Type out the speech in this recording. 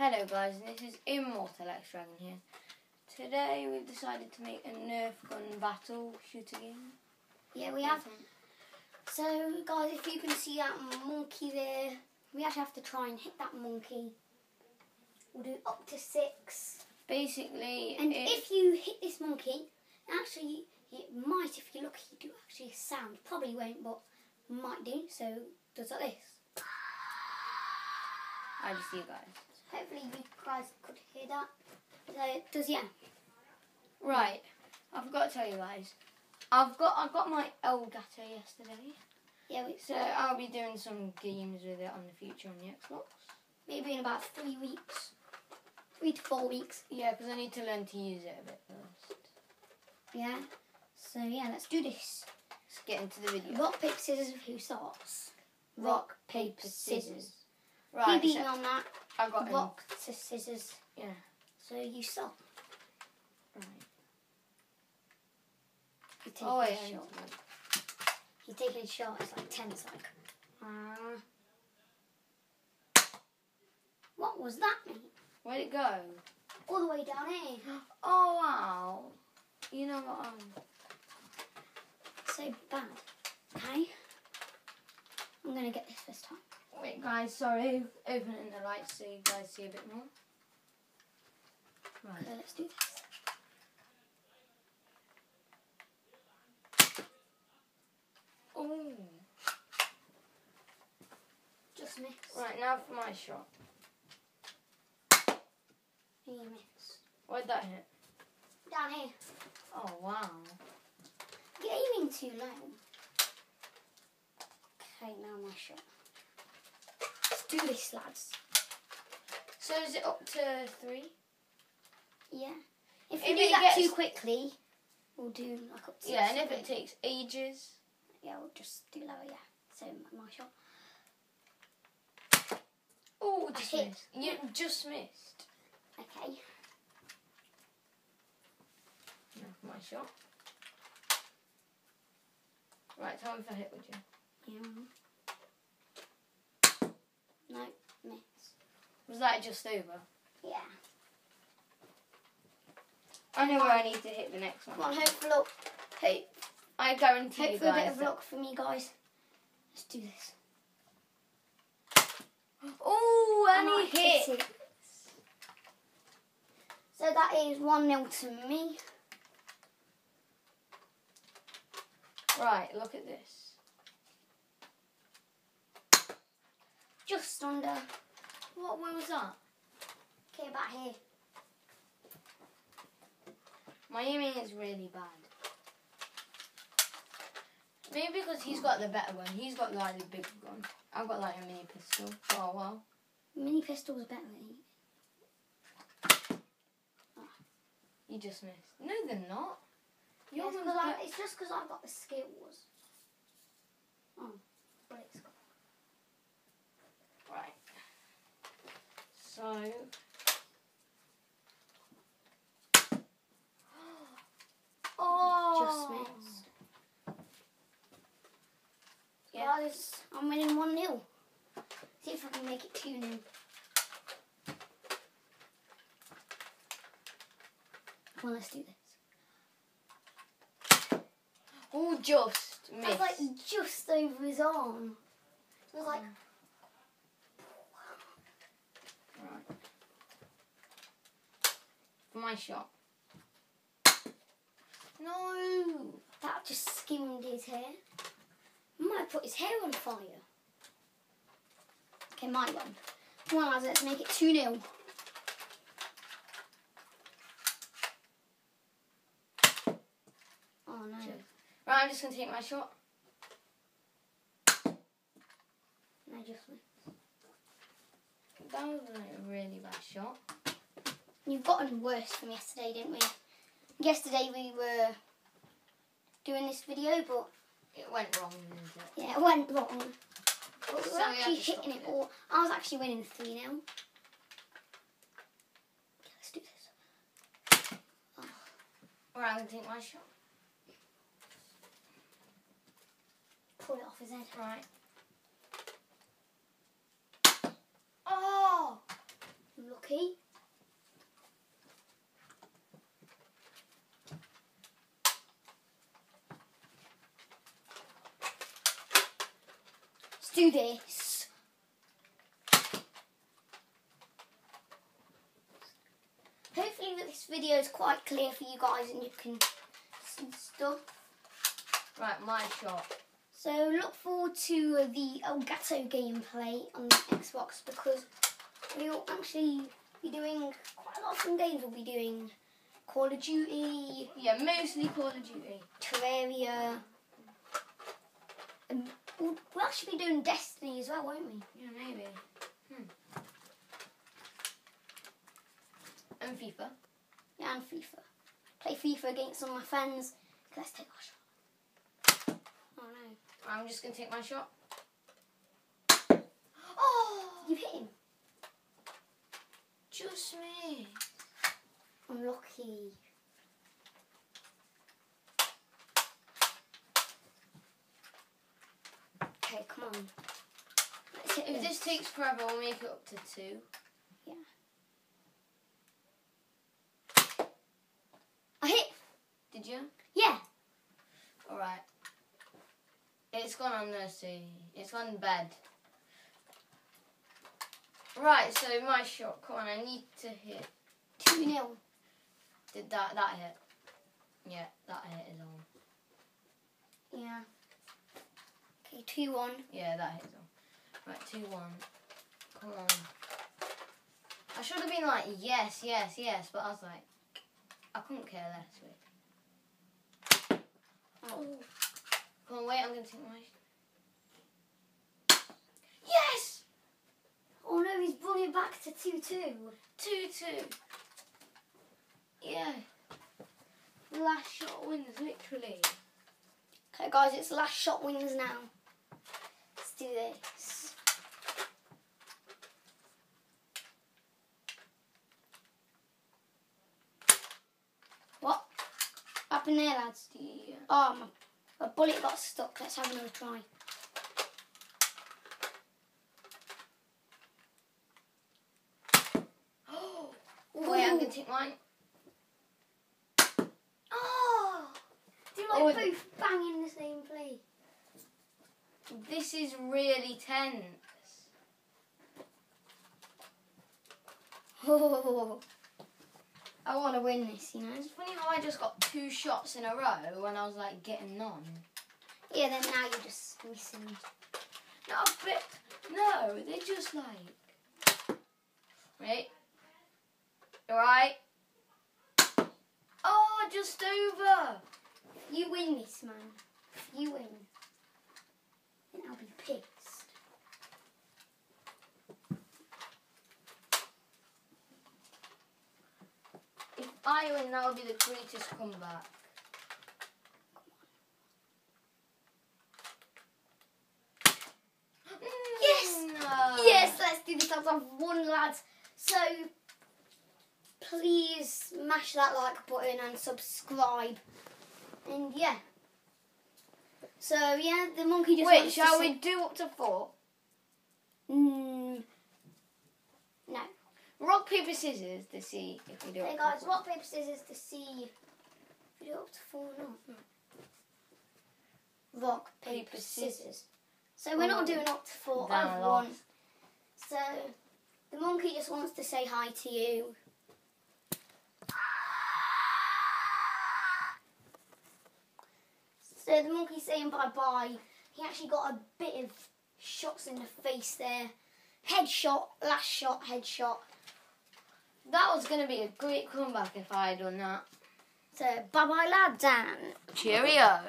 Hello guys, this is Immortal X Dragon here. Today we've decided to make a Nerf gun battle shooter game. Yeah, we have. So guys, if you can see that monkey there, we actually have to try and hit that monkey. We'll do up to 6. Basically, and if you hit this monkey, actually it might, if you're lucky, do actually a sound. Probably won't, but might do. So does like this. I just see you guys. Hopefully you guys could hear that. So it does, yeah. Right, I forgot to tell you guys. I got my Elgato yesterday. Yeah, so I'll be doing some games with it on the future on the Xbox. Maybe in about 3 weeks. 3 to 4 weeks. Yeah, because I need to learn to use it a bit first. Yeah. So yeah, let's do this. Let's get into the video. Rock, paper, scissors. Who starts? Rock, paper, scissors. Right. You beat me on that. I got rock to scissors. Yeah. So you start. Right. You take a shot. You're taking a shot. It's like tense. Like. What was that, mate? Where'd it go? All the way down here. Oh wow. You know what? So bad. Okay. I'm gonna get this time. Wait, guys, sorry. Opening the lights so you guys see a bit more. Right. Okay, let's do this. Oh. Just missed. Right, now for my shot. You missed. Where'd that hit? Down here. Oh, wow. You're aiming too low. Okay, now my shot. Let's do this, lads. So is it up to 3? Yeah. If you do that too quickly, we'll do like up to 6. Yeah, and if it takes ages. Yeah, we'll just do lower, yeah. So my shot. Oh, just missed. You just missed. Okay. Now for my shot. Right, tell me if I hit, would you? Yeah. No, miss. Was that just over? Yeah. I know where I need to hit the next one. Come on, hope for luck. Hey, I guarantee you guys. Hope for a bit of luck for me, guys. Let's do this. Oh, and he hit. It. So that is 1-0 to me. Right, look at this. Just under. Where was that? Okay, about here. My aiming is really bad. Maybe because he's got the better one. He's got like the big gun. I've got like a mini pistol. Oh well. Mini pistol is better than you. You just missed. No, they're not. Yeah, it's just because I've got the skills. Oh, but it's got. Right. So. Just missed. Yeah. Guys, I'm winning 1-0. See if I can make it 2-0. Come on, let's do this. Oh, just missed. I was like just over his arm. It was like. Right. For my shot. No! That just skimmed his hair. Might put his hair on fire. Okay, my one. Come on, lads, let's make it 2-0. Oh no. Right, I'm just going to take my shot. No, just missed. That was a really bad shot. You've gotten worse from yesterday, didn't we? Yesterday we were doing this video, but it went wrong, didn't it? Yeah, it went wrong. But we were So actually hitting it all. I was actually winning 3-0. Okay, let's do this. Oh. Right, I'm going to take my shot. Pull it off his head. Right. Oh! Look Rocky. Let's do this. Hopefully this video is quite clear for you guys and you can see stuff. Right, my shot. So look forward to the Elgato gameplay on the Xbox, because we'll actually be doing quite a lot of fun games. We'll be doing Call of Duty. Yeah, mostly Call of Duty. Terraria. And we'll actually be doing Destiny as well, won't we? Yeah, maybe. And FIFA. Yeah, and FIFA. Play FIFA against some of my friends. Let's take our shot. Oh no. I'm just going to take my shot. Oh! You hit him. Just me. Unlucky. Okay, come on. Let's hit If this takes forever, we'll make it up to 2. Yeah. I hit. Did you? Yeah. Alright. It's gone on nursery. It's on bed. Right, so my shot. Come on, I need to hit. 2-0. Did that hit? Yeah, that hit is on. Yeah. Okay, 2-1. Yeah, that hit is on. Right, 2-1. Come on. I should have been like, yes, yes, yes, but I was like, I couldn't care less. Wait. Oh. Come on, wait, I'm going to take my... Yes! Oh no, he's brought it back to 2-2. 2-2. Yeah. Last shot wins, literally. Okay, guys, it's last shot wins now. Let's do this. What happened there, lads? Yeah. Oh, my bullet got stuck. Let's have another try. Wait, I'm going to take mine. Oh! Do you like both bang in the same place? This is really tense. Oh, I want to win this, you know. It's funny how I just got 2 shots in a row when I was like getting none. Yeah, then now you're just missing. No, but no, they're just like. Right? Alright. Oh, just over. You win this, man. You win. Then I'll be pissed. If I win, that would be the greatest comeback. Yes! No. Yes, let's do this. I've won, lads. So, please smash that like button and subscribe. And yeah. So, yeah, the monkey just Wait, wants shall to we do up to 4? No. Rock, paper, scissors to see if we do it. Hey guys, rock, paper, scissors to see if we do it up to 4 or not. Rock, paper, scissors. So we're not doing up to 4. I've won. So the monkey just wants to say hi to you. So the monkey's saying bye-bye. He actually got a bit of shots in the face there. Headshot, last shot, headshot. That was going to be a great comeback if I had done that. So bye-bye lads and cheerio.